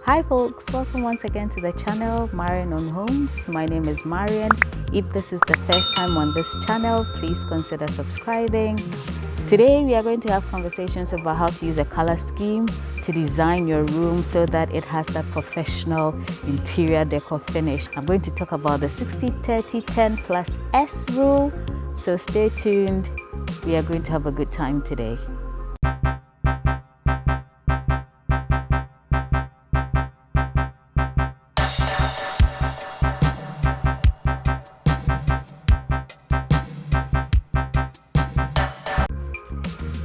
Hi folks, welcome once again to the channel Marian on Homes. My name is Marian. If this is the first time on this channel, please consider subscribing. Today we are going to have conversations about how to use a color scheme to design your room so that it has that professional interior decor finish. I'm going to talk about the 60-30-10 plus S rule, so stay tuned. We are going to have a good time today.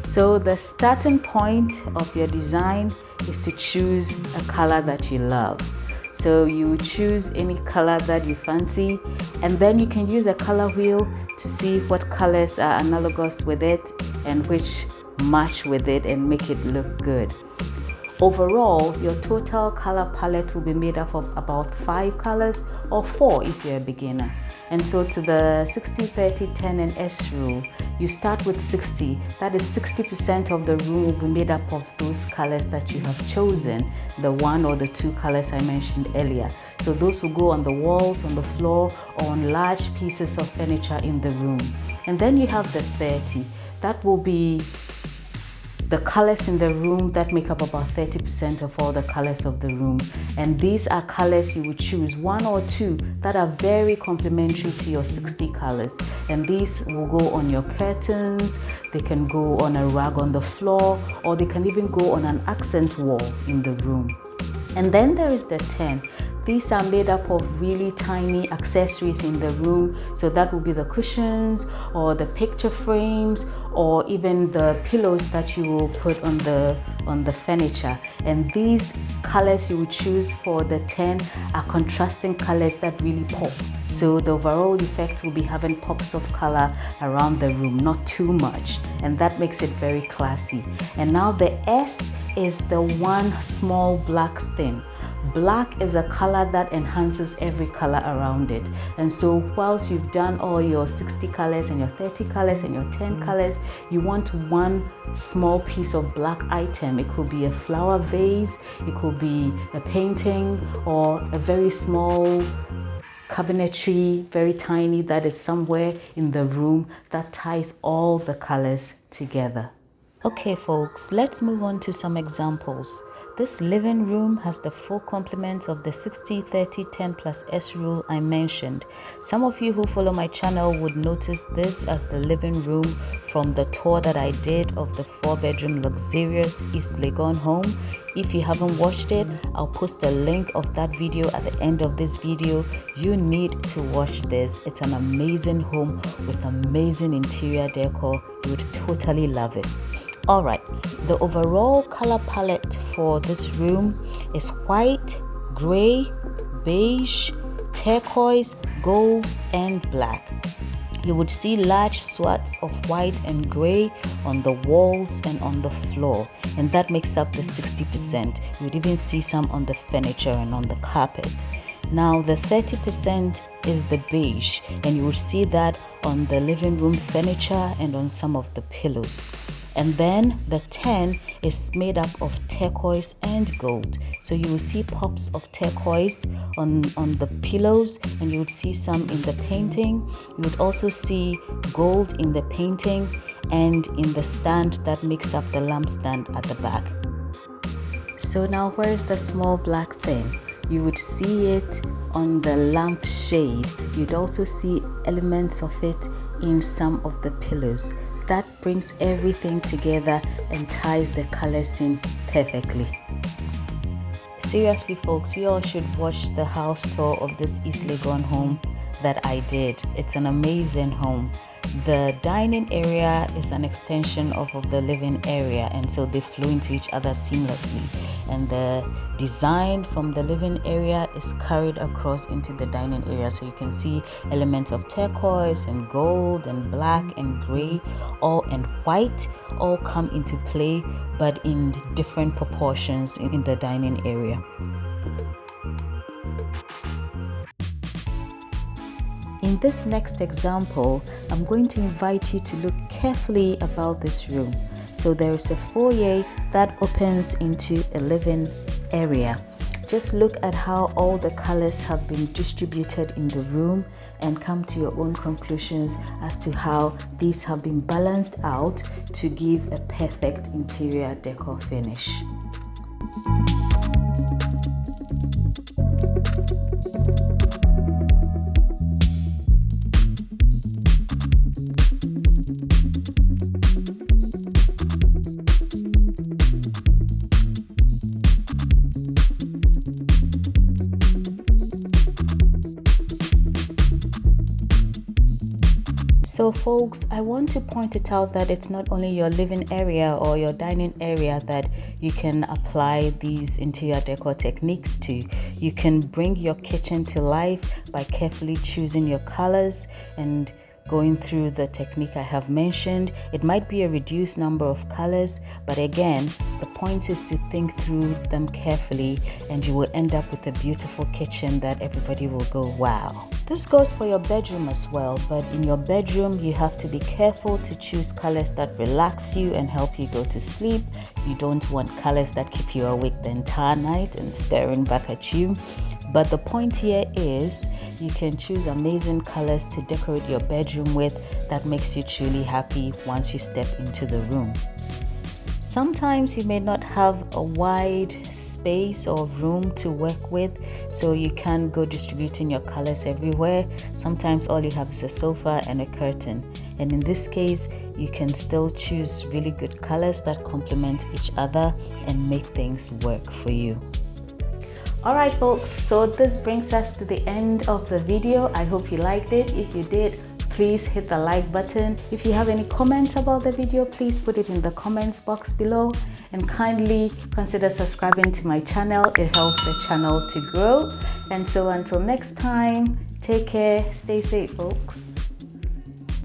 So the starting point of your design is to choose a color that you love. So you choose any color that you fancy, and then you can use a color wheel to see what colors are analogous with it and which match with it and make it look good. Overall, your total color palette will be made up of about 5 colors or 4 if you're a beginner. And so to the 60-30-10 and S rule, you start with 60. That is 60% of the room will be made up of those colors that you have chosen, the 1 or the 2 colors I mentioned earlier. So those will go on the walls, on the floor, or on large pieces of furniture in the room. And then you have the 30. That will be the colors in the room that make up about 30% of all the colors of the room. And these are colors you would choose, 1 or 2 that are very complementary to your 60 colors. And these will go on your curtains, they can go on a rug on the floor, or they can even go on an accent wall in the room. And then there is the 10. These are made up of really tiny accessories in the room. So that will be the cushions or the picture frames or even the pillows that you will put on the furniture. And these colors you will choose for the 10 are contrasting colors that really pop. So the overall effect will be having pops of color around the room, not too much. And that makes it very classy. And now the S is the one small black thing. Black is a color that enhances every color around it. And so whilst you've done all your 60 colors and your 30 colors and your 10 colors, you want one small piece of black item. It could be a flower vase, it could be a painting, or a very small cabinetry, very tiny, that is somewhere in the room that ties all the colors together. Okay folks, let's move on to some examples. This living room has the full complement of the 60-30-10 plus S rule I mentioned. Some of you who follow my channel would notice this as the living room from the tour that I did of the 4-bedroom luxurious East Legon home. If you haven't watched it, I'll post a link of that video at the end of this video. You need to watch this. It's an amazing home with amazing interior decor. You would totally love it. Alright, the overall color palette for this room is white, gray, beige, turquoise, gold, and black. You would see large swaths of white and gray on the walls and on the floor, and that makes up the 60%. You would even see some on the furniture and on the carpet. Now the 30% is the beige, and you will see that on the living room furniture and on some of the pillows. And then the 10 is made up of turquoise and gold. So you will see pops of turquoise on the pillows, and you would see some in the painting. You would also see gold in the painting and in the stand that makes up the lampstand at the back. So now where's the small black thing? You would see it on the lampshade. You'd also see elements of it in some of the pillows. That brings everything together and ties the colors in perfectly. Seriously folks, you all should watch the house tour of this East Legon home that I did. It's an amazing home. The dining area is an extension of the living area, and so they flow into each other seamlessly. And the design from the living area is carried across into the dining area. So you can see elements of turquoise and gold and black and gray and white all come into play, but in different proportions in the dining area. In this next example, I'm going to invite you to look carefully about this room. So there is a foyer that opens into a living area. just look at how all the colors have been distributed in the room and come to your own conclusions as to how these have been balanced out to give a perfect interior decor finish. So folks, I want to point it out that it's not only your living area or your dining area that you can apply these interior decor techniques to. You can bring your kitchen to life by carefully choosing your colors and going through the technique I have mentioned. It might be a reduced number of colors, but again, the point is to think through them carefully and you will end up with a beautiful kitchen that everybody will go, wow. This goes for your bedroom as well, but in your bedroom, you have to be careful to choose colors that relax you and help you go to sleep. You don't want colors that keep you awake the entire night and staring back at you. But the point here is you can choose amazing colors to decorate your bedroom with that makes you truly happy once you step into the room. Sometimes you may not have a wide space or room to work with, so you can't go distributing your colors everywhere. Sometimes all you have is a sofa and a curtain. And in this case, you can still choose really good colors that complement each other and make things work for you. Alright folks, so this brings us to the end of the video. I hope you liked it. If you did, please hit the like button. If you have any comments about the video, please put it in the comments box below, and kindly consider subscribing to my channel. It helps the channel to grow. And so until next time, take care, stay safe folks.